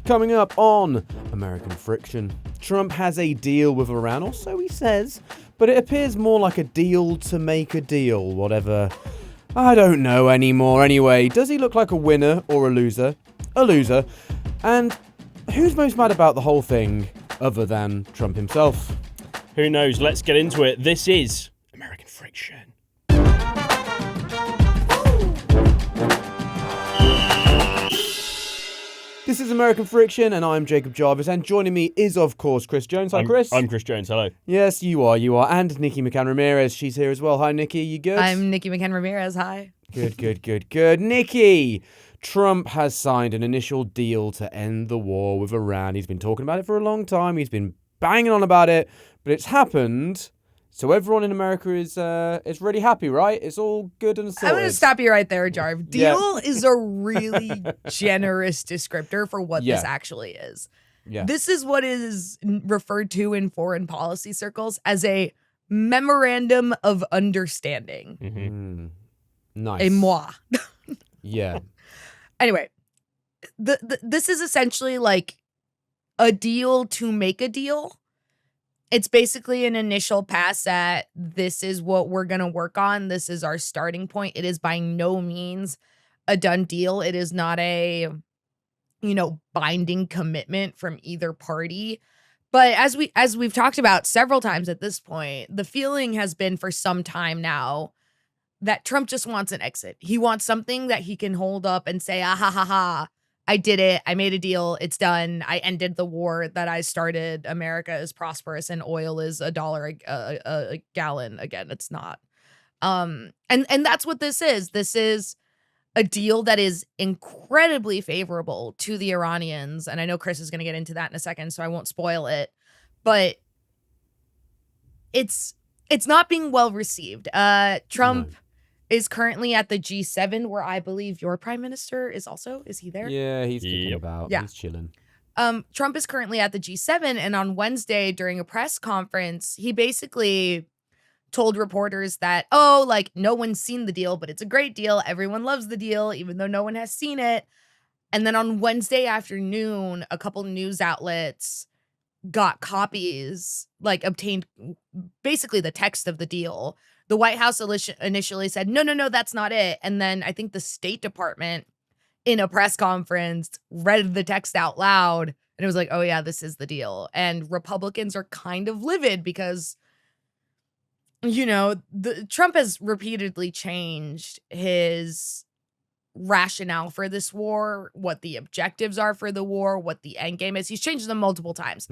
Coming up on American Friction, Trump has a deal with Iran, or so he says, but it appears more like a deal to make a deal, whatever. I don't know anymore. Anyway, does he look like a winner or a loser? A loser. And who's most mad about the whole thing other than Trump himself? Who knows? Let's get into it. This is American Friction. This is American Friction, and I'm Jacob Jarvis, and joining me is, of course, Chris Jones. Hi, Chris. I'm Chris Jones. Hello. Yes, you are. And Nikki McCann-Ramirez. She's here as well. Hi, Nikki. You good? I'm Nikki McCann-Ramirez. Hi. Good. Nikki, Trump has signed an initial deal to end the war with Iran. He's been talking about it for a long time. He's been banging on about it, but it's happened. So everyone in America is really happy, right? It's all good and sorted. I'm going to stop you right there, Jarv. Deal is a really generous descriptor for what this actually is. Yeah. This is what is referred to in foreign policy circles as a memorandum of understanding. Mm-hmm. Nice. A moi. Yeah. Anyway, this is essentially like a deal to make a deal. It's basically an initial pass at this is what we're going to work on. This is our starting point. It is by no means a done deal. It is not a, binding commitment from either party. But as we've talked about several times at this point, the feeling has been for some time now that Trump just wants an exit. He wants something that he can hold up and say, ah, ha, ha, ha. I did it. I made a deal. It's done. I ended the war that I started. America is prosperous and oil is $1 a gallon. Again, it's not. And that's what this is. This is a deal that is incredibly favorable to the Iranians. And I know Chris is going to get into that in a second, so I won't spoil it. But it's not being well received. Trump is currently at the G7, where I believe your prime minister is also. Is he there? Yeah, he's kicking about. Yeah. He's chilling. Trump is currently at the G7, and on Wednesday during a press conference, he basically told reporters that, no one's seen the deal, but it's a great deal. Everyone loves the deal, even though no one has seen it. And then on Wednesday afternoon, a couple news outlets got copies, obtained basically the text of the deal. The White House initially said, no, that's not it. And then I think the State Department in a press conference read the text out loud. And it was like, oh, yeah, this is the deal. And Republicans are kind of livid because, Trump has repeatedly changed his rationale for this war, what the objectives are for the war, what the end game is. He's changed them multiple times.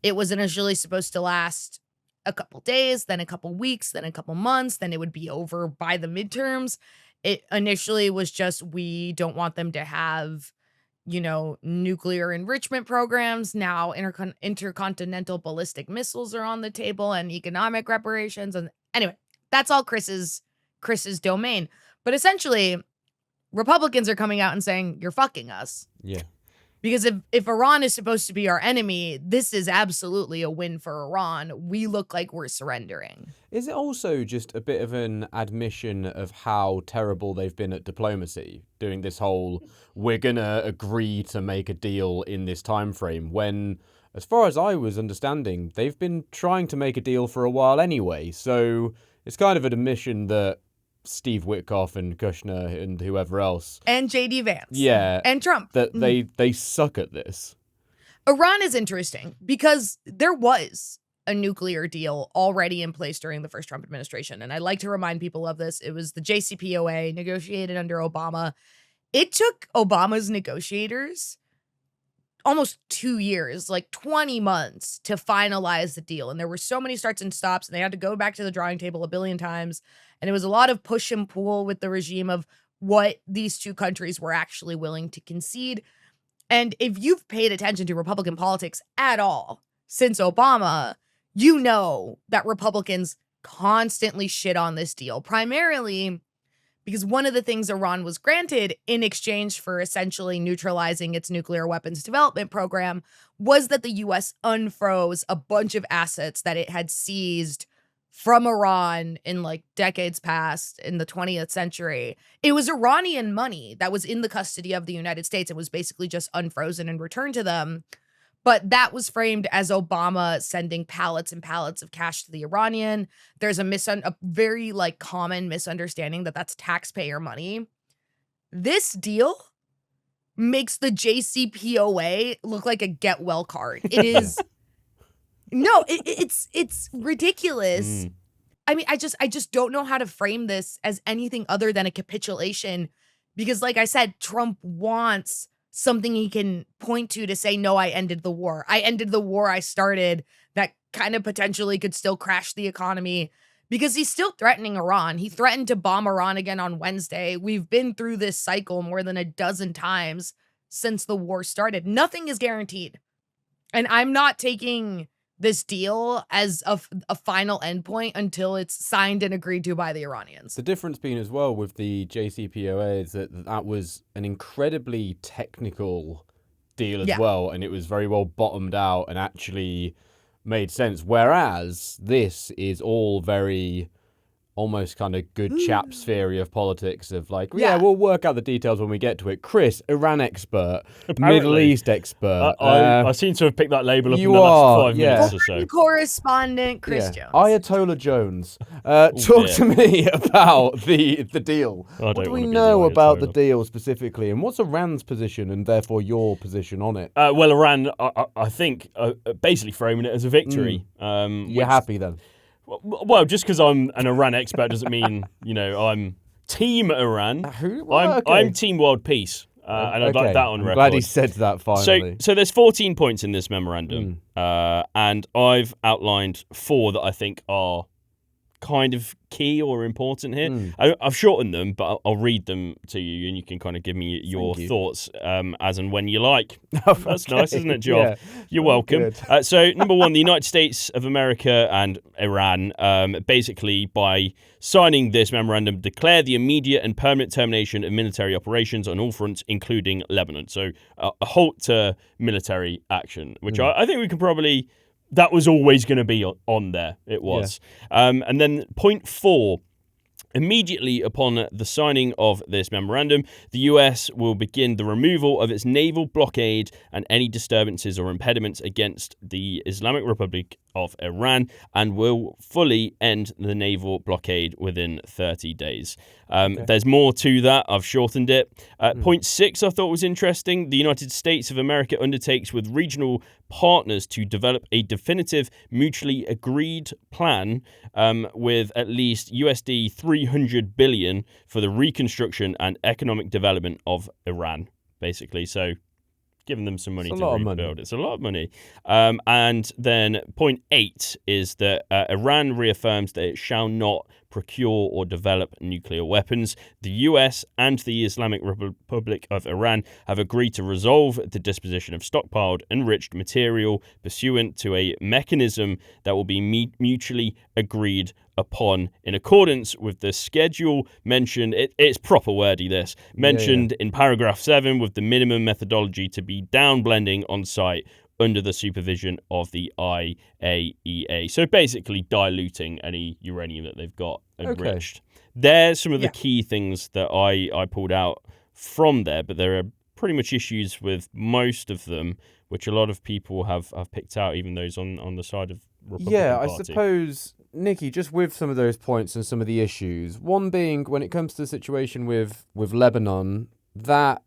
It was initially supposed to last a couple days, then a couple weeks, then a couple months, then it would be over by the midterms. It initially was just, we don't want them to have, nuclear enrichment programs. Now intercontinental ballistic missiles are on the table and economic reparations. And anyway, that's all Chris's domain. But essentially, Republicans are coming out and saying, you're fucking us. Yeah. Because if Iran is supposed to be our enemy, this is absolutely a win for Iran. We look like we're surrendering. Is it also just a bit of an admission of how terrible they've been at diplomacy, doing this whole, we're going to agree to make a deal in this time frame, when, as far as I was understanding, they've been trying to make a deal for a while anyway. So it's kind of an admission that Steve Witkoff and Kushner and whoever else. And J.D. Vance. Yeah. And Trump. That they suck at this. Iran is interesting because there was a nuclear deal already in place during the first Trump administration. And I like to remind people of this. It was the JCPOA negotiated under Obama. It took Obama's negotiators almost 2 years, 20 months to finalize the deal. And there were so many starts and stops, and they had to go back to the drawing table a billion times. And it was a lot of push and pull with the regime of what these two countries were actually willing to concede. And if you've paid attention to Republican politics at all since Obama, you know that Republicans constantly shit on this deal, primarily because one of the things Iran was granted in exchange for essentially neutralizing its nuclear weapons development program was that the U.S. unfroze a bunch of assets that it had seized from Iran in like decades past in the 20th century. It was Iranian money that was in the custody of the United States. It was basically just unfrozen and returned to them. But that was framed as Obama sending pallets and pallets of cash to the Iranian. There's a very like common misunderstanding that that's taxpayer money. This deal makes the JCPOA look like a get well card. It is no, it's ridiculous. I mean, I just don't know how to frame this as anything other than a capitulation because like I said, Trump wants something he can point to say, no, I ended the war. I ended the war I started that kind of potentially could still crash the economy because he's still threatening Iran. He threatened to bomb Iran again on Wednesday. We've been through this cycle more than a dozen times since the war started. Nothing is guaranteed. And I'm not taking this deal as a final endpoint until it's signed and agreed to by the Iranians. The difference being as well with the JCPOA is that was an incredibly technical deal as well, and it was very well bottomed out and actually made sense. Whereas this is all very almost kind of good chaps theory of politics of like, yeah, we'll work out the details when we get to it. Chris, Iran expert, Apparently. Middle East expert. I seem to have picked that label up in the last 5 minutes or so. Correspondent Chris Jones. Ayatollah Jones. Talk to me about the deal. What do we know about the deal specifically, and what's Iran's position and therefore your position on it? Well, Iran, I think, basically framing it as a victory. You're happy then? Well, just because I'm an Iran expert doesn't mean, I'm Team Iran. I'm Team World Peace, and I'd like that on record. Glad he said that finally. So there's 14 points in this memorandum, and I've outlined 4 that I think are kind of key or important here. I've shortened them, but I'll read them to you, and you can kind of give me your thoughts as and when you like. That's nice, isn't it, Jarv? Yeah. You're welcome. So, number 1, the United States of America and Iran, basically by signing this memorandum, declare the immediate and permanent termination of military operations on all fronts, including Lebanon. So, a halt to military action, which I think we can probably... That was always going to be on there. It was. Yeah. And then point 4, immediately upon the signing of this memorandum, the US will begin the removal of its naval blockade and any disturbances or impediments against the Islamic Republic of Iran and will fully end the naval blockade within 30 days. There's more to that. I've shortened it. Point 6 I thought was interesting. The United States of America undertakes with regional partners to develop a definitive, mutually agreed plan with at least USD 300 billion for the reconstruction and economic development of Iran, basically. So giving them some money to rebuild. It's a lot of money. And then point 8 is that Iran reaffirms that it shall not procure or develop nuclear weapons. The US and the Islamic Republic of Iran have agreed to resolve the disposition of stockpiled enriched material pursuant to a mechanism that will be mutually agreed upon in accordance with the schedule mentioned. It's proper wordy, this. Mentioned in paragraph 7 with the minimum methodology to be downblending on site under the supervision of the IAEA. So basically diluting any uranium that they've got enriched. There's some of the key things that I pulled out from there, but there are pretty much issues with most of them, which a lot of people have picked out, even those on the side of Republican Party. I suppose, Nikki, just with some of those points and some of the issues, one being when it comes to the situation with Lebanon, that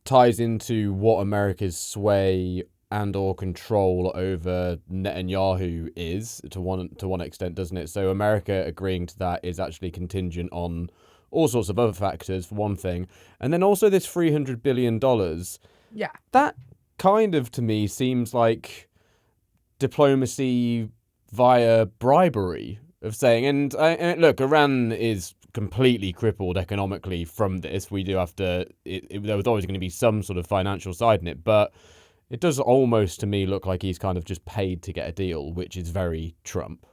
ties into what America's sway and or control over Netanyahu is to one extent, doesn't it? So America agreeing to that is actually contingent on all sorts of other factors, for one thing. And then also this $300 billion. Yeah. That kind of, to me, seems like diplomacy via bribery of saying, and look, Iran is completely crippled economically from this. We do have to, there was always going to be some sort of financial side in it, but it does almost to me look like he's kind of just paid to get a deal, which is very Trump.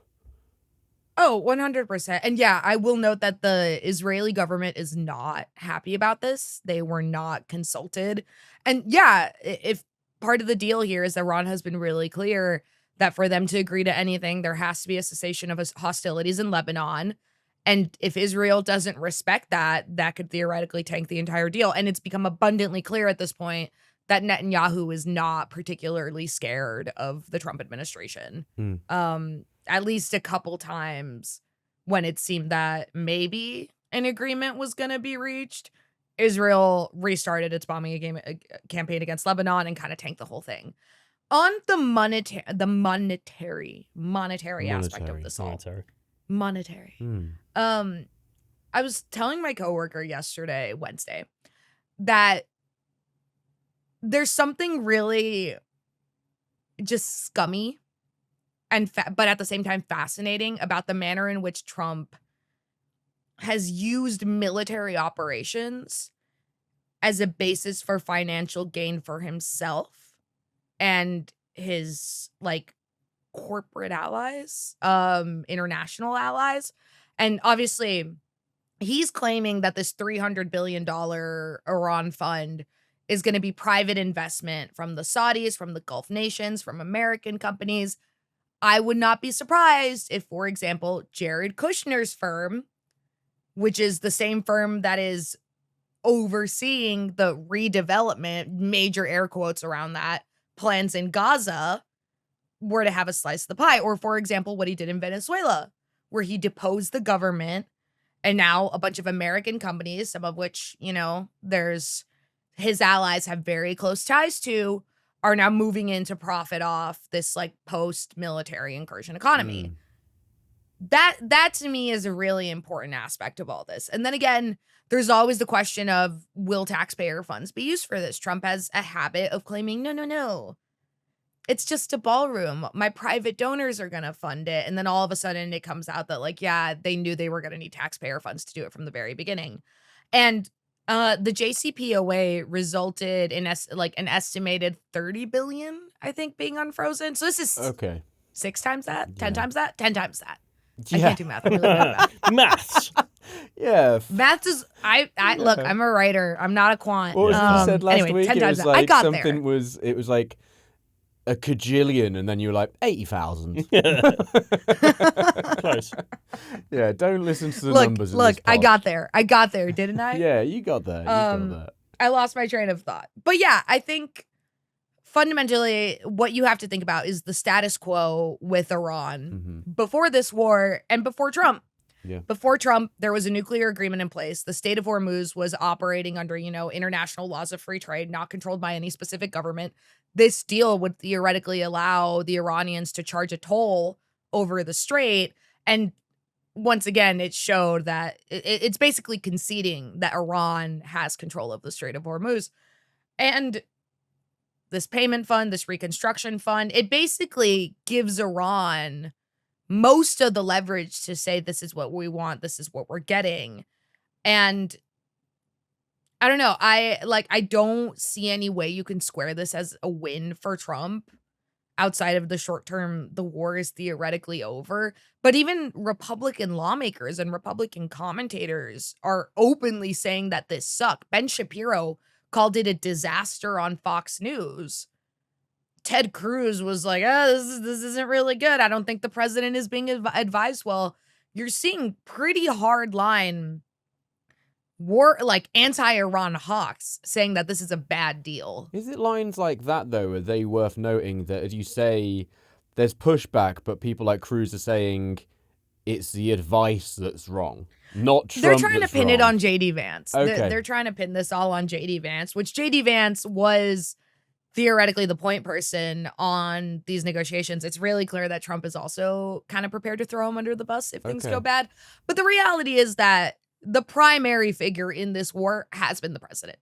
Oh, 100%. And yeah, I will note that the Israeli government is not happy about this. They were not consulted. And yeah, if part of the deal here is Iran has been really clear that for them to agree to anything, there has to be a cessation of hostilities in Lebanon. And if Israel doesn't respect that, that could theoretically tank the entire deal. And it's become abundantly clear at this point that Netanyahu is not particularly scared of the Trump administration. At least a couple times when it seemed that maybe an agreement was going to be reached, Israel restarted its bombing campaign against Lebanon and kind of tanked the whole thing. On the monetary aspect of this all. Monetary. I was telling my coworker yesterday, Wednesday, that there's something really just scummy and but at the same time fascinating about the manner in which Trump has used military operations as a basis for financial gain for himself and his like corporate allies, international allies. And obviously he's claiming that this $300 billion Iran fund is going to be private investment from the Saudis, from the Gulf nations, from American companies. I would not be surprised if, for example, Jared Kushner's firm, which is the same firm that is overseeing the redevelopment, major air quotes around that, plans in Gaza, were to have a slice of the pie. Or, for example, what he did in Venezuela, where he deposed the government, and now a bunch of American companies, some of which, you know, his allies have very close ties to, are now moving in to profit off this like post-military incursion economy. That to me is a really important aspect of all this. And then again, there's always the question of, will taxpayer funds be used for this? Trump has a habit of claiming, no. It's just a ballroom. My private donors are going to fund it. And then all of a sudden it comes out that like, yeah, they knew they were going to need taxpayer funds to do it from the very beginning. And the JCPOA resulted in an estimated 30 billion, I think, being unfrozen. So this is 6 times that, 10 times that, 10 times that. Yeah. I can't do math. I'm really bad at math. Maths. Yeah. Math is look, I'm a writer. I'm not a quant. What was you said last week? 10 it times was that. like I got something there. It was like a cajillion, and then you were like 80,000. Close. Yeah, don't listen to the numbers. Look, I got there. I got there, didn't I? Yeah, you got there. I lost my train of thought. But yeah, I think fundamentally what you have to think about is the status quo with Iran before this war and before Trump. Yeah. Before Trump, there was a nuclear agreement in place. The state of Hormuz was operating under, international laws of free trade, not controlled by any specific government. This deal would theoretically allow the Iranians to charge a toll over the strait. And once again, it showed that it's basically conceding that Iran has control of the Strait of Hormuz. And this payment fund, this reconstruction fund, it basically gives Iran most of the leverage to say, this is what we want, this is what we're getting. And I don't know, I don't see any way you can square this as a win for Trump outside of the short term. The war is theoretically over, but even Republican lawmakers and Republican commentators are openly saying that this sucked. Ben Shapiro called it a disaster on Fox News. Ted Cruz was like, this isn't really good. I don't think the president is being advised well. You're seeing pretty hard line war, like anti-Iran hawks saying that this is a bad deal. Is it lines like that, though? Are they worth noting that, as you say, there's pushback, but people like Cruz are saying it's the advice that's wrong, not Trump? They're trying to pin it wrong. on J.D. Vance. Okay. They're trying to pin this all on J.D. Vance, which J.D. Vance was theoretically the point person on these negotiations. It's really clear that Trump is also kind of prepared to throw him under the bus if things go bad. But the reality is that the primary figure in this war has been the president.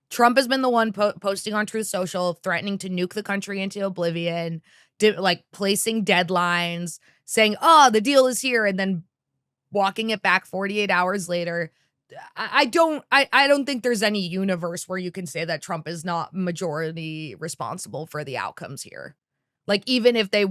Trump has been the one posting on Truth Social, threatening to nuke the country into oblivion, placing deadlines, saying, the deal is here, and then walking it back 48 hours later. I don't think there's any universe where you can say that Trump is not majority responsible for the outcomes here. Like, even if they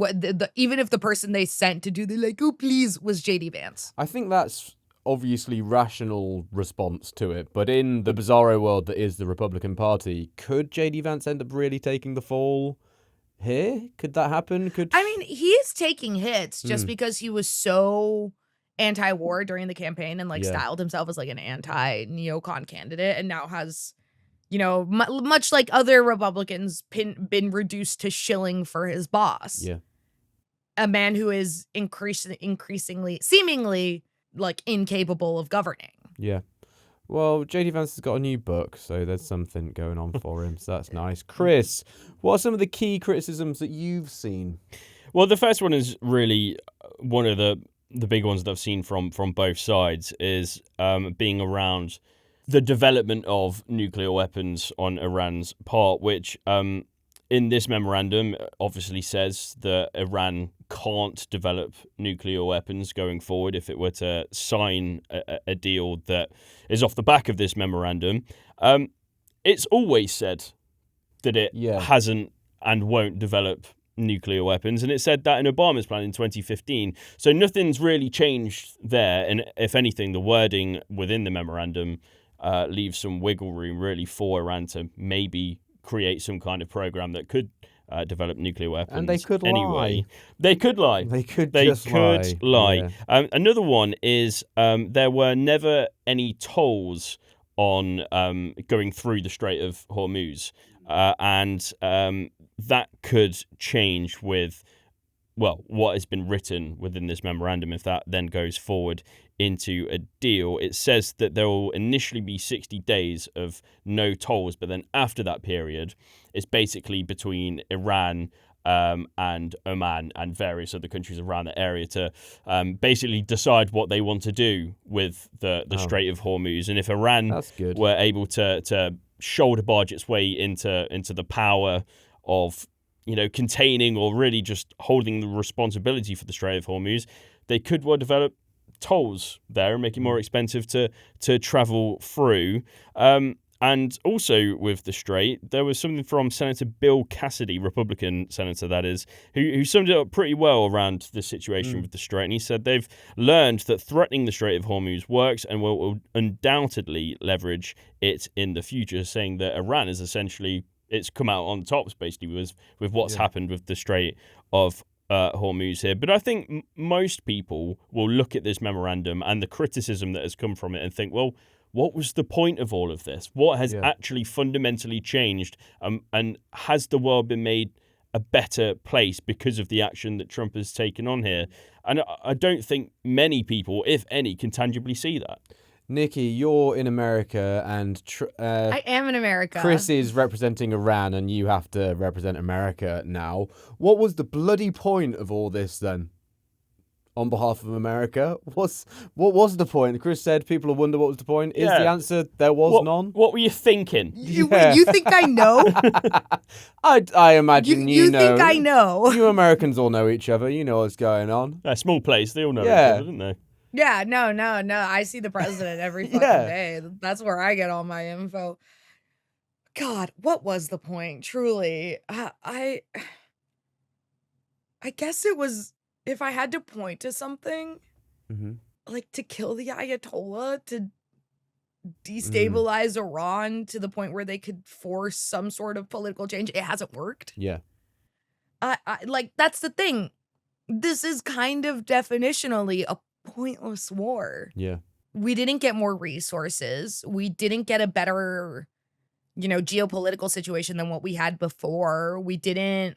even if the person they sent to do please was JD Vance. I think that's obviously rational response to it, but in the bizarro world that is the Republican Party, could JD Vance end up really taking the fall here? Could that happen? I mean, he is taking hits just because he was so anti-war during the campaign and styled himself as like an anti-neocon candidate, and now has, much like other Republicans, been reduced to shilling for his boss. Yeah. A man who is increasingly, seemingly like incapable of governing. Yeah. Well, JD Vance has got a new book, so there's something going on for him, so that's nice. Chris, what are some of the key criticisms that you've seen? Well, the first one is really one of the big ones that I've seen from both sides is being around the development of nuclear weapons on Iran's part, which in this memorandum obviously says that Iran can't develop nuclear weapons going forward if it were to sign a deal that is off the back of this memorandum. It's always said that it hasn't and won't develop nuclear weapons, and it said that in Obama's plan in 2015. So nothing's really changed there, and if anything, the wording within the memorandum leaves some wiggle room really for Iran to maybe create some kind of program that could develop nuclear weapons. And they could anyway. They could lie. They could lie. Yeah. Another one is there were never any tolls on going through the Strait of Hormuz. And that could change with, what has been written within this memorandum. If that then goes forward into a deal, it says that there will initially be 60 days of no tolls, but then after that period, it's basically between Iran and Oman and various other countries around the area to basically decide what they want to do with the Strait of Hormuz. And if Iran were able to shoulder barge its way into the power of containing or really just holding the responsibility for the Strait of Hormuz, they could develop tolls there and make it more expensive to travel through. And also with the Strait, there was something from Senator Bill Cassidy, Republican senator that is, who summed it up pretty well around the situation with the Strait. And he said they've learned that threatening the Strait of Hormuz works and will undoubtedly leverage it in the future, saying that Iran is essentially, it's come out on top, basically, with what's happened with the Strait of Hormuz here. But I think most people will look at this memorandum and the criticism that has come from it and think, well, what was the point of all of this? What has actually fundamentally changed? And has the world been made a better place because of the action that Trump has taken on here? And I don't think many people, if any, can tangibly see that. Nikki, you're in America, and I am in America. Chris is representing Iran, and you have to represent America now. What was the bloody point of all this then? On behalf of America, what was the point? Chris said people will wonder what was the point. Is the answer there was none? What were you thinking? You think I know? I imagine you know. You think I know? You Americans all know each other. You know what's going on. A small place, they all know each other, don't they? Yeah, no. I see the president every fucking day. That's where I get all my info. God, what was the point? Truly, I guess it was, if I had to point to something, like to kill the Ayatollah, to destabilize Iran to the point where they could force some sort of political change. It hasn't worked. Yeah. I like, that's the thing. This is kind of definitionally a pointless war. Yeah. We didn't get more resources. We didn't get a better, geopolitical situation than what we had before. We didn't,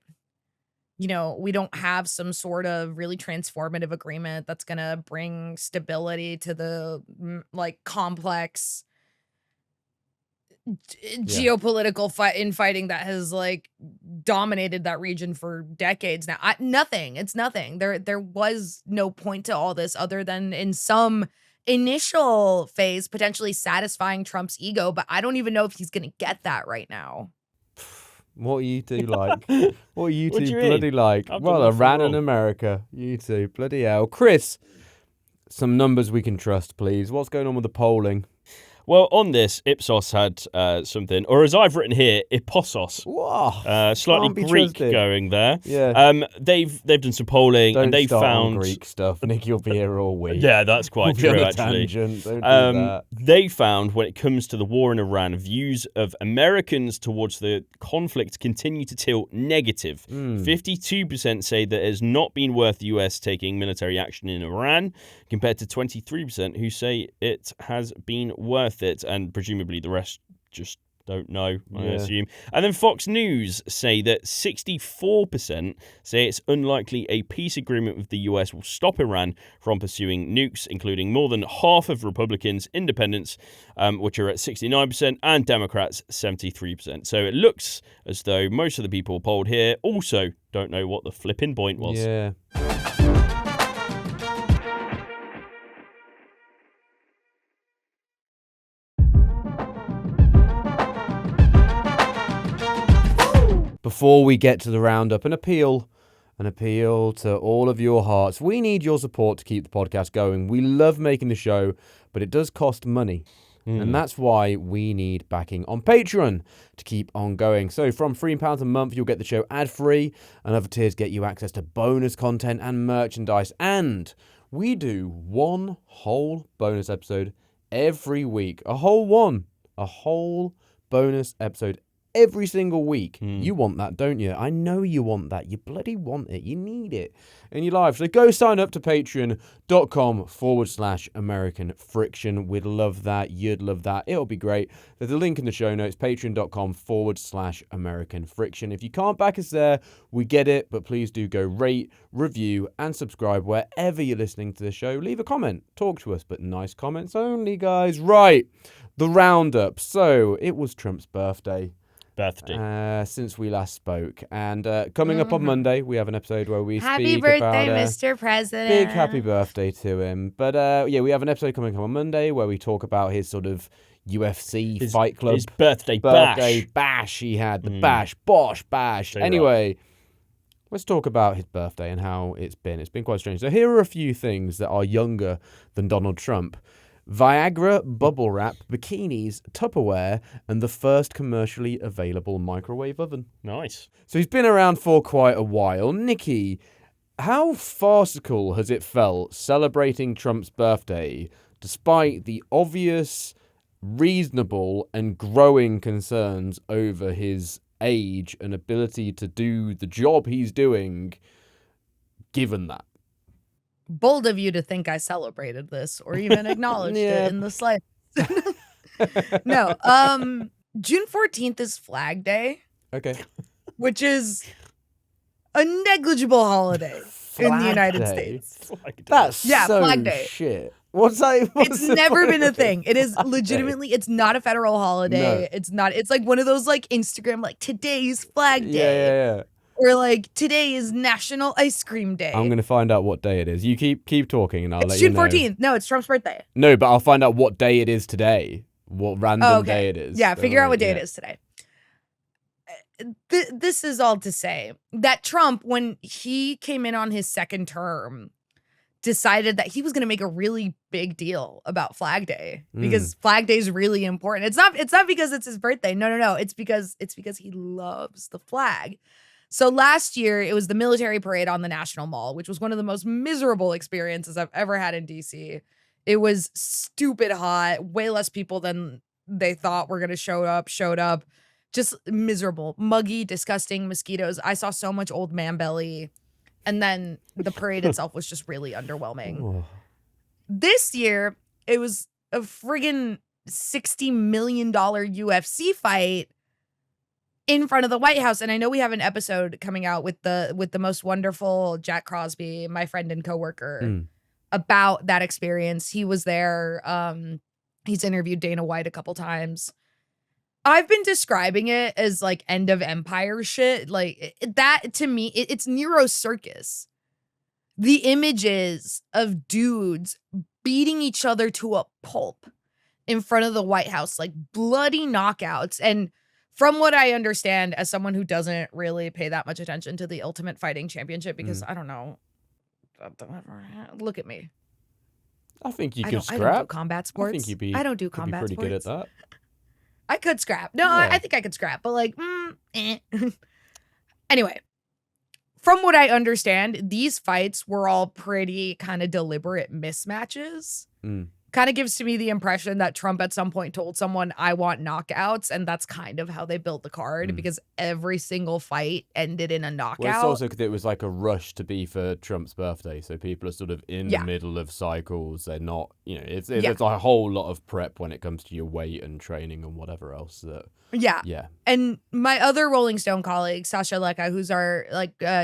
we don't have some sort of really transformative agreement that's going to bring stability to the complex geopolitical fighting that has dominated that region for decades now. Nothing. It's nothing. There was no point to all this other than in some initial phase potentially satisfying Trump's ego, but I don't even know if he's going to get that right now. What are you two like? What are you two bloody like? Well, Iran and America. You two, bloody hell. Chris, some numbers we can trust, please. What's going on with the polling? Well, on this, Ipsos had something, or as I've written here, Ipossos. Wow. Slightly Greek trusted. Going there. Yeah. They've done some polling and they found Greek stuff. Nick, you'll be here all week. Yeah, that's quite true, actually. Tangent. Don't do that. they found when it comes to the war in Iran, views of Americans towards the conflict continue to tilt negative. 52% say that it has not been worth the US taking military action in Iran, compared to 23% who say it has been worth it, and presumably the rest just don't know, I assume. And then Fox News say that 64% say it's unlikely a peace agreement with the US will stop Iran from pursuing nukes, including more than half of Republicans, independents, which are at 69%, and Democrats, 73%. So it looks as though most of the people polled here also don't know what the flipping point was. Yeah. Before we get to the roundup, an appeal to all of your hearts. We need your support to keep the podcast going. We love making the show, but it does cost money. And that's why we need backing on Patreon to keep on going. So from £3 a month, you'll get the show ad-free, and other tiers get you access to bonus content and merchandise. And we do one whole bonus episode every week. A whole bonus episode every single week. You want that, don't you? I know you want that. You bloody want it. You need it in your life. So go sign up to patreon.com/American Friction. We'd love that. You'd love that. It'll be great. There's a link in the show notes, patreon.com/American Friction. If you can't back us there, we get it, but please do go rate, review, and subscribe wherever you're listening to the show. Leave a comment. Talk to us, but nice comments only, guys. Right. The roundup. So it was Trump's birthday. Since we last spoke, and coming up on Monday we have an episode where we happy speak birthday, about Mr. President. Big happy birthday to him. But we have an episode coming up on Monday where we talk about his sort of UFC Fight Club, his birthday bash. He had the bash. So anyway, let's talk about his birthday and how it's been. It's been quite strange. So here are a few things that are younger than Donald Trump. Viagra, bubble wrap, bikinis, Tupperware, and the first commercially available microwave oven. Nice. So he's been around for quite a while. Nikki, how farcical has it felt celebrating Trump's birthday despite the obvious, reasonable, and growing concerns over his age and ability to do the job he's doing, given that? Bold of you to think I celebrated this or even acknowledged it in the slightest. No. June 14th is Flag Day. Okay. Which is a negligible holiday in the United States. That's Flag Day. Shit. What's that? It's never been a thing. It is legitimately, it's not a federal holiday. No. It's like one of those like Instagram, like today's Flag Day. Yeah. Or like today is National Ice Cream Day. I'm gonna find out what day it is. You keep talking, and I'll let you know. It's June 14th. No, it's Trump's birthday. No, but I'll find out what day it is today. What random day it is. Yeah, figure out what day it is today. This is all to say that Trump, when he came in on his second term, decided that he was going to make a really big deal about Flag Day because Flag Day is really important. It's not because it's his birthday. No. It's because he loves the flag. So last year, it was the military parade on the National Mall, which was one of the most miserable experiences I've ever had in D.C. It was stupid hot, way less people than they thought were going to show up. Just miserable, muggy, disgusting, mosquitoes. I saw so much old man belly. And then the parade itself was just really underwhelming. Oh. This year, it was a friggin' $60 million UFC fight in front of the White House. And I know we have an episode coming out with the most wonderful Jack Crosby, my friend and coworker, about that experience. He was there. He's interviewed Dana White a couple times. I've been describing it as like end of empire shit. Like that to me, it's Nero Circus. The images of dudes beating each other to a pulp in front of the White House, like bloody knockouts. And from what I understand, as someone who doesn't really pay that much attention to the Ultimate Fighting Championship, because I don't know, look at me. I think you could scrap. I don't do combat sports. I think you'd be. I don't do combat pretty sports. good at that. I could scrap. No, yeah. I think I could scrap, but like, Anyway, from what I understand, these fights were all pretty kind of deliberate mismatches kind of gives to me the impression that Trump at some point told someone, I want knockouts. And that's kind of how they built the card because every single fight ended in a knockout. Well, it's also because it was like a rush to be for Trump's birthday. So people are sort of in the middle of cycles. They're not, it's a whole lot of prep when it comes to your weight and training and whatever else. Yeah. And my other Rolling Stone colleague, Sasha Leka, who's our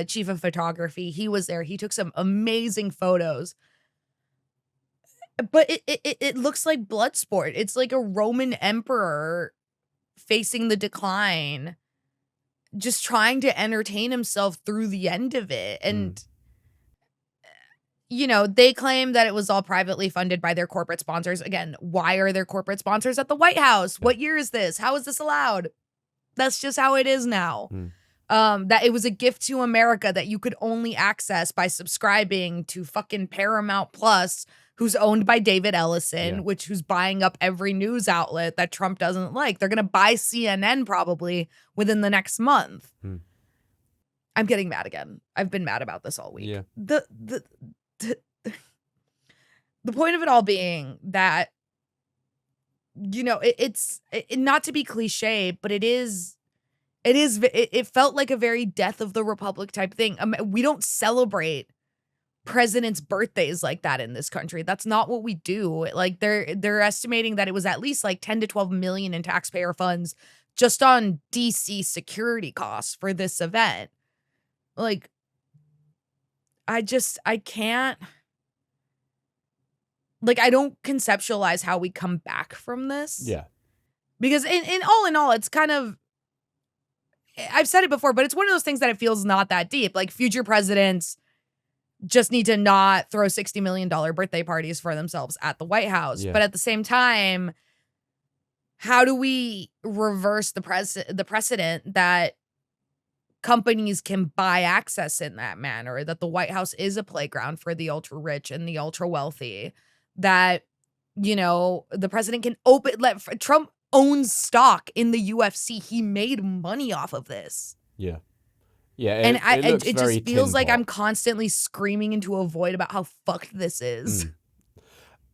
chief of photography, he was there. He took some amazing photos. But it looks like blood sport. It's like a Roman emperor facing the decline, just trying to entertain himself through the end of it. And, they claim that it was all privately funded by their corporate sponsors. Again, why are there corporate sponsors at the White House? What year is this? How is this allowed? That's just how it is now. That it was a gift to America that you could only access by subscribing to fucking Paramount Plus, who's owned by David Ellison, who's buying up every news outlet that Trump doesn't like. They're going to buy CNN probably within the next month. I'm getting mad again. I've been mad about this all week. Yeah. The point of it all being that, it's not to be cliche, but it felt like a very death of the republic type thing. We don't celebrate presidents' birthdays like that in this country. That's not what we do. Like they're estimating that it was at least like 10 to 12 million in taxpayer funds just on DC security costs for this event. Like I can't, like, I don't conceptualize how we come back from this. Yeah. Because in all, it's kind of, I've said it before, but it's one of those things that it feels not that deep. Like future presidents just need to not throw $60 million birthday parties for themselves at the White House. Yeah. But at the same time, how do we reverse the precedent that companies can buy access in that manner, that the White House is a playground for the ultra rich and the ultra wealthy, that, the president can Trump owns stock in the UFC. He made money off of this. Yeah. Yeah, and it just feels like I'm constantly screaming into a void about how fucked this is.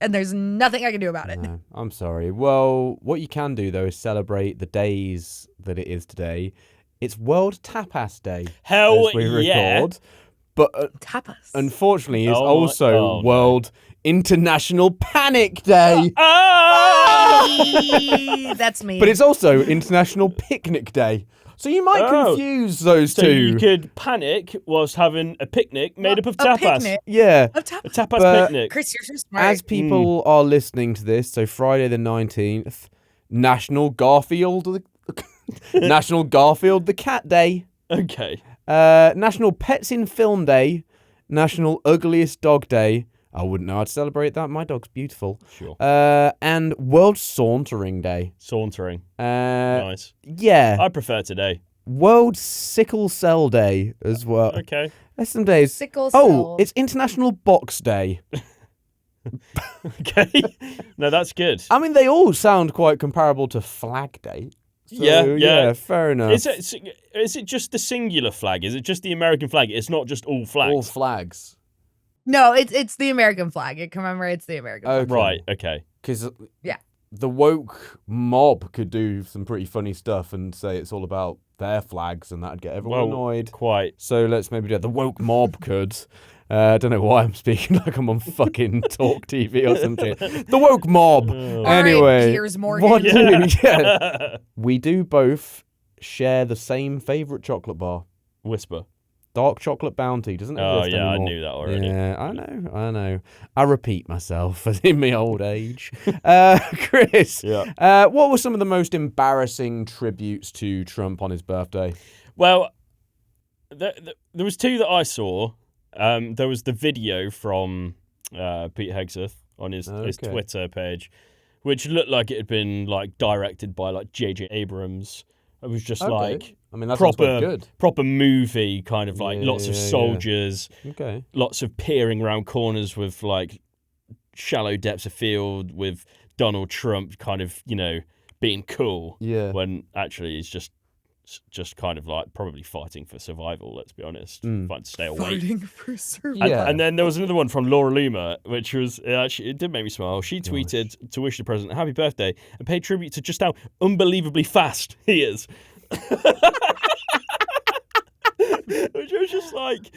And there's nothing I can do about it. No, I'm sorry. Well, what you can do, though, is celebrate the days that it is today. It's World Tapas Day. Hell as we yeah. record. But tapas. Unfortunately, it's also World International Panic Day. That's me. But it's also International Picnic Day. So you might confuse those two. So you could panic whilst having a picnic made up of tapas. Picnic. Yeah. A tapas. A tapas picnic. Chris, you're so smart. As people are listening to this, so Friday the 19th, National Garfield the Cat Day. Okay. National Pets in Film Day. National Ugliest Dog Day. I wouldn't know how to celebrate that. My dog's beautiful. Sure. And World Sauntering Day. Sauntering. Nice. Nice. Yeah. I prefer today. World Sickle Cell Day as well. Okay. There's some days. Sickle cell. Oh, it's International Box Day. Okay. No, that's good. I mean, they all sound quite comparable to Flag Day. So, yeah, fair enough. Is it just the singular flag? Is it just the American flag? It's not just all flags. All flags. No, it's the American flag. It commemorates the American flag. Okay. Right, okay. Because Yeah. the woke mob could do some pretty funny stuff and say it's all about their flags, and that'd get everyone annoyed. Quite. So let's maybe do it. The woke mob could. I don't know why I'm speaking like I'm on fucking Talk TV or something. The woke mob. Anyway, Piers Morgan. what we do both share the same favourite chocolate bar. Whisper. Dark chocolate bounty doesn't exist yeah, anymore. I knew that already. Yeah, I know. I repeat myself in my old age. Chris, what were some of the most embarrassing tributes to Trump on his birthday? Well, there was two that I saw. There was the video from Pete Hegseth on his Twitter page, which looked like it had been like directed by like J.J. Abrams. It was just like I mean, that sounds quite good. Proper movie kind of like lots of soldiers, lots of peering around corners with like shallow depths of field with Donald Trump kind of, being cool. Yeah. When actually he's just just kind of like probably fighting for survival, let's be honest. Fighting to stay awake. Fighting for survival. Yeah. And then there was another one from Laura Loomer, which was actually, it did make me smile. She tweeted to wish the president a happy birthday and pay tribute to just how unbelievably fast he is. Which was just like,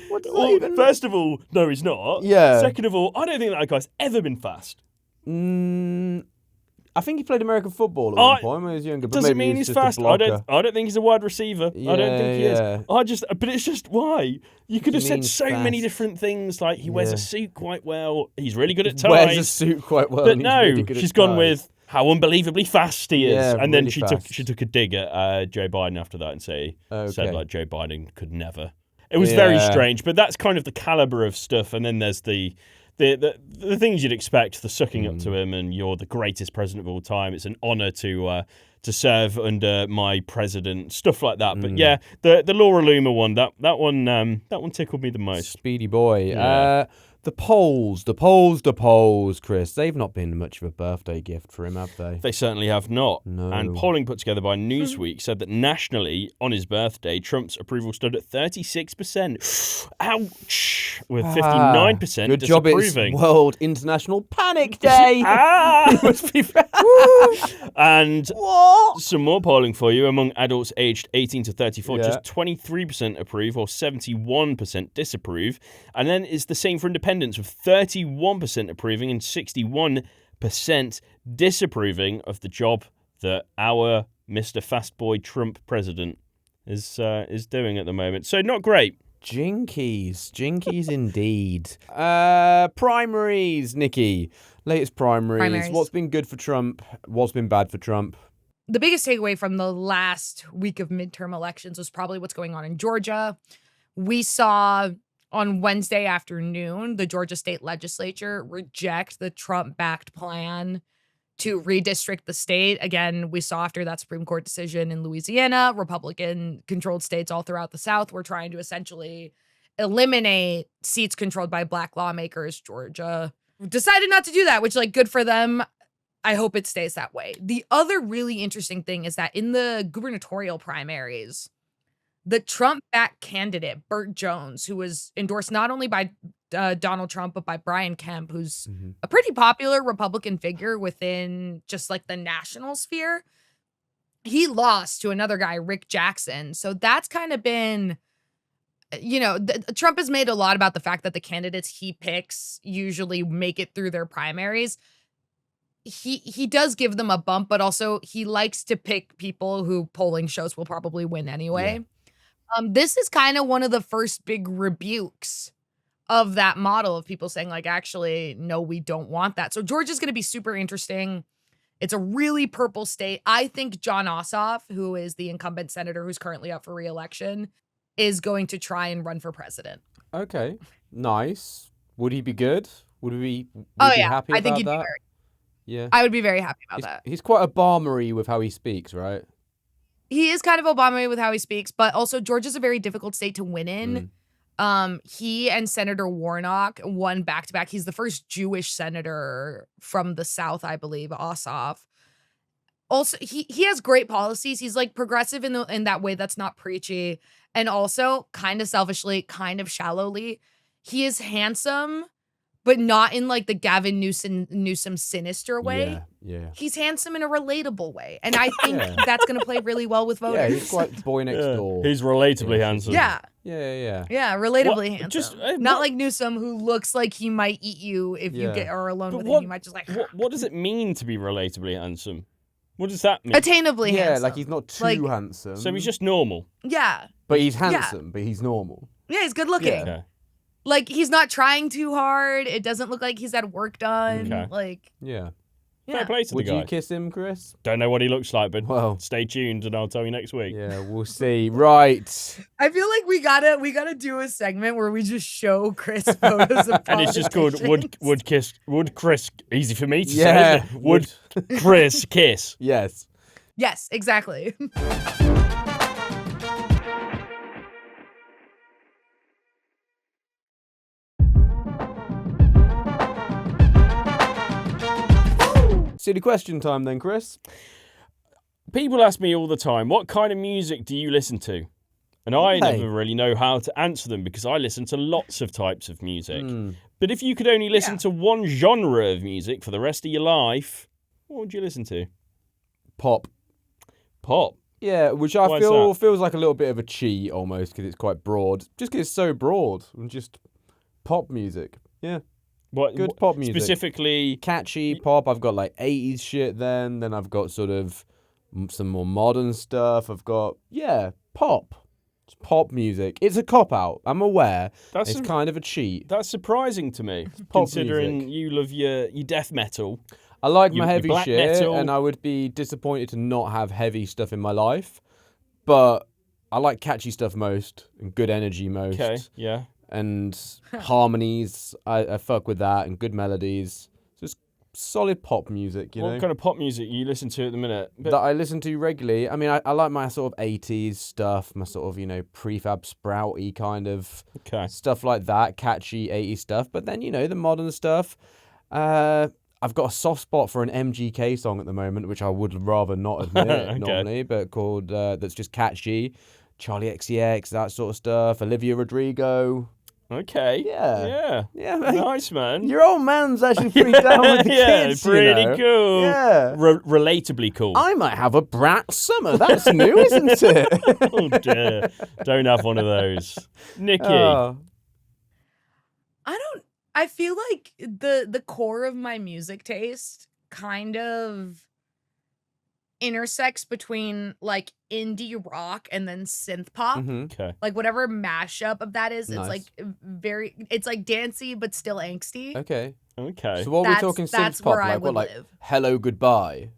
first of all, no, he's not. Yeah. Second of all, I don't think that guy's ever been fast. I think he played American football at one point when he was younger. But Doesn't maybe mean he's he's just a fast. I blocker. don't think he's a wide receiver. I don't think he Yeah. is. But it's just why you could have said means so many fast. different things. Like he wears Yeah. a suit quite well. He's really good at ties. Wears a suit quite well. But and he's no, really good at she's gone ties. with how unbelievably fast he is, Yeah, and then really she fast. took a dig at Joe Biden after that and said Okay. like Joe Biden could never. It was very Yeah. strange, but that's kind of the caliber of stuff. And then there's the things you'd expect, the sucking up to him, and you're the greatest president of all time. It's an honor to serve under my president, stuff like that. But yeah, the Laura Loomer one, that one tickled me the most. Speedy boy. Yeah. The polls, Chris. They've not been much of a birthday gift for him, have they? They certainly have not. No. And polling put together by Newsweek said that nationally, on his birthday, Trump's approval stood at 36%. Ouch! With 59% Good job, it's disapproving. World International Panic Day. Must be And what? some more polling for you. Among adults aged 18 to 34, Yeah. just 23% approve or 71% disapprove. And then it's the same for independents, with 31% approving and 61% disapproving of the job that our Mr. Fastboy Trump president is doing at the moment. So not great. Jinkies indeed. Primaries, Nikki. Latest primaries. What's been good for Trump? What's been bad for Trump? The biggest takeaway from the last week of midterm elections was probably what's going on in Georgia. We saw on Wednesday afternoon the Georgia state legislature reject the Trump-backed plan to redistrict the state. Again, we saw after that Supreme Court decision in Louisiana, Republican-controlled states all throughout the South were trying to essentially eliminate seats controlled by Black lawmakers. Georgia decided not to do that, which, like, good for them. I hope it stays that way. The other really interesting thing is that in the gubernatorial primaries, the Trump-backed candidate, Burt Jones, who was endorsed not only by Donald Trump, but by Brian Kemp, who's a pretty popular Republican figure within just like the national sphere, he lost to another guy, Rick Jackson. So that's kind of been, Trump has made a lot about the fact that the candidates he picks usually make it through their primaries. He does give them a bump, but also he likes to pick people who polling shows will probably win anyway. Yeah. This is kind of one of the first big rebukes of that model of people saying, like, actually, no, we don't want that. So Georgia's going to be super interesting. It's a really purple state. I think Jon Ossoff, who is the incumbent senator who's currently up for re-election, is going to try and run for president. Okay, nice. Would he be good? Would we be happy about I think he'd that? be very. Yeah, I would be very happy about that. He's quite Obama-y with how he speaks, right? He is kind of Obama-y with how he speaks, but also Georgia's a very difficult state to win in. He and Senator Warnock won back-to-back. He's the first Jewish senator from the South, I believe, Ossoff. Also, he has great policies. He's like progressive in that way that's not preachy. And also, kind of selfishly, kind of shallowly, he is handsome, but not in like the Gavin Newsom sinister way. Yeah. He's handsome in a relatable way. And I think that's going to play really well with voters. Yeah, he's quite boy next door. He's relatably handsome. Yeah. Yeah, relatably handsome. Not like Newsom, who looks like he might eat you if you are alone with him. You might just like... What does it mean to be relatably handsome? What does that mean? Attainably handsome. Yeah, like he's not too handsome. So he's just normal. Yeah. But he's handsome, but he's normal. Yeah, he's good looking. Yeah. Okay. Like, he's not trying too hard. It doesn't look like he's had work done. Okay. Like... Yeah. Fair play to the guy. Would you kiss him, Chris? Don't know what he looks like, but well, stay tuned and I'll tell you next week. Yeah, we'll see. Right. I feel like we gotta do a segment where we just show Chris photos of and it's just called Would Chris, easy for me to say, isn't it? Would Chris kiss? Yes. Yes, exactly. Silly question time then, Chris. People ask me all the time, what kind of music do you listen to? And I Okay. never really know how to answer them because I listen to lots of types of music. But if you could only listen to one genre of music for the rest of your life, what would you listen to? Pop. Pop. Yeah, which I Why is feel that? feels like a little bit of a cheat almost because it's quite broad. Just because it's so broad and just pop music. Yeah, good pop music. Specifically, Catchy pop. I've got like 80s shit then I've got sort of some more modern stuff. I've got, pop. It's pop music. It's a cop-out. I'm aware. It's kind of a cheat. that's surprising to me, pop considering music. you love your death metal. I like your my heavy black shit, metal. and I would be disappointed to not have heavy stuff in my life. But I like catchy stuff most, and good energy most. Okay, yeah. And harmonies, I fuck with that, and good melodies. Just solid pop music, you know. What kind of pop music you listen to at the minute? That I listen to regularly. I mean, I like my sort of 80s stuff, my sort of, prefab sprouty kind of stuff like that, catchy 80s stuff. But then, the modern stuff. I've got a soft spot for an MGK song at the moment, which I would rather not admit normally, but called, that's just catchy. Charlie XCX, that sort of stuff. Olivia Rodrigo. Okay. Yeah. Yeah, mate. Nice, man. Your old man's actually pretty down with the kids, pretty cool. Yeah. Relatably cool. I might have a brat summer. That's new, isn't it? Oh, dear. Don't have one of those. Nikki. I feel like the core of my music taste kind of intersects between like indie rock and then synth pop. Okay. Like whatever mashup of that is, Nice. it's like dancey but still angsty. Okay. Okay. So what are we talking That's synth pop? where I Like what, would like live. Hello Goodbye?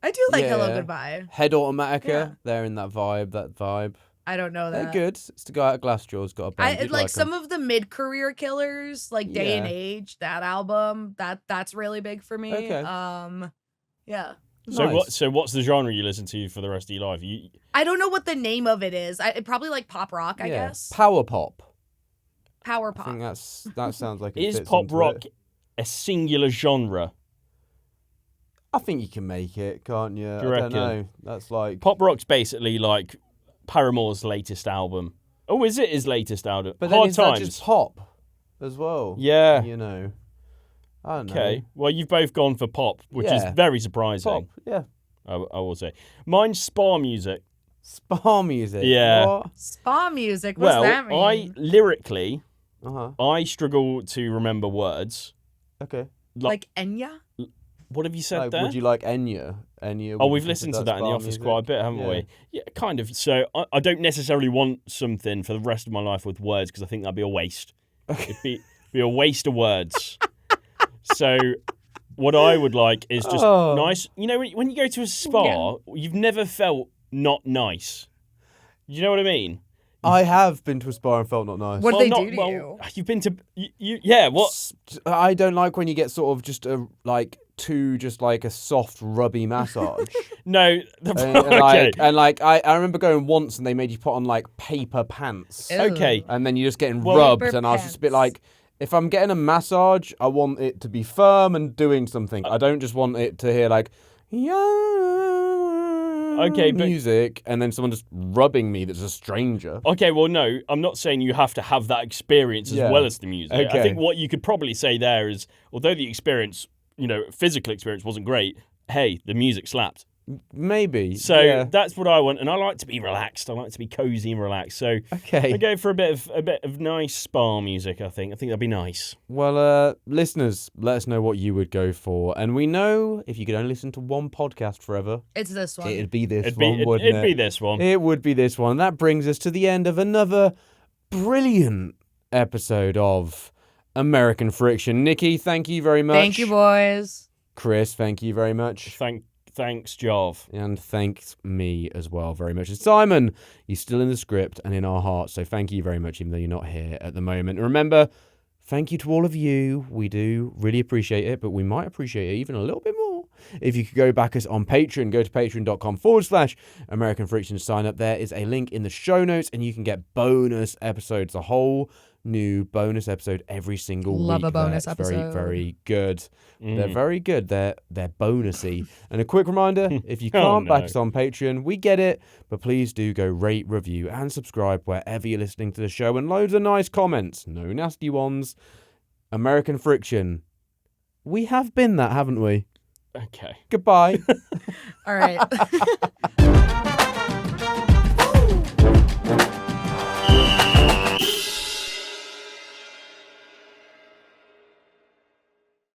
I do like Hello Yeah. Goodbye. Head Automatica? Yeah. They're in that vibe. I don't know that. They're good. It's the guy at Glassjaw's got a band. You'd like some 'em. of the mid-career killers, like Day and Yeah. Age, that album, that's really big for me. Okay. Yeah. Nice. So what's the genre you listen to for the rest of your life? I don't know what the name of it is. Probably like pop rock, I guess. Power pop. Power I pop. think that sounds like it Is fits pop into rock it. a singular genre? I think you can make it, can't you? Do you I don't reckon? know. That's like Pop rock's basically like Paramore's latest album. Oh, is it his latest album? But then Hard is that Times. just pop as well? Yeah. I don't know. Okay. Well, you've both gone for pop, which is Yeah. very surprising. Pop, yeah. I will say. Mine's spa music. Spa music. Yeah. What? Spa music. What's Well, that mean? lyrically, Uh-huh. I struggle to remember words. Okay. Like Enya? What have you said Like, there? would you like Enya? Enya. Oh, would we've you listened to consider that in the spa office music? quite a bit, haven't Yeah. we? Yeah, kind of. So I don't necessarily want something for the rest of my life with words because I think that'd be a waste. It'd be a waste of words. So what I would like is just nice. You know, when you go to a spa, you've never felt not nice. You know what I mean? I have been to a spa and felt not nice. What do Well, they not- do to well, you? You've been to yeah. What? I don't like when you get sort of just a just like a soft rubby massage. No. and, Okay. I remember going once and they made you put on like paper pants. Ew. Okay. And then you're just getting Well, rubbed Paper and I was just a bit pants. like, if I'm getting a massage, I want it to be firm and doing something. I don't just want it to hear like Okay, but- music and then someone just rubbing me that's a stranger. Okay, well, no, I'm not saying you have to have that experience as Yeah. well as the music. I Okay. think what you could probably say there is, although the experience, physical experience wasn't great, hey, the music slapped. Maybe. So yeah. that's what I want, and I like to be relaxed. I like to be cozy and relaxed. So Okay. I go for a bit of nice spa music. I think that'd be nice. Well, listeners, let us know what you would go for. And we know if you could only listen to one podcast forever, It's this one. it'd be this It'd one, be wouldn't it'd be it? this one. It would be this one. That brings us to the end of another brilliant episode of American Friction. Nikki, thank you very much. Thank you, boys. Chris, thank you very much. Thanks, Jarv. And thanks me as well very much. And Simon, you're still in the script and in our hearts, so thank you very much, even though you're not here at the moment. And remember, thank you to all of you. We do really appreciate it, but we might appreciate it even a little bit more if you could go back us on Patreon, go to patreon.com/American Friction, sign up. There is a link in the show notes, and you can get bonus episodes, a whole new bonus episode every single week. Love a bonus That's episode. Very, very good. They're very good. They're bonusy. And a quick reminder, if you can't back us on Patreon, we get it, but please do go rate, review, and subscribe wherever you're listening to the show, and loads of nice comments. No nasty ones. American Friction. We have been that, haven't we? Okay. Goodbye. All right.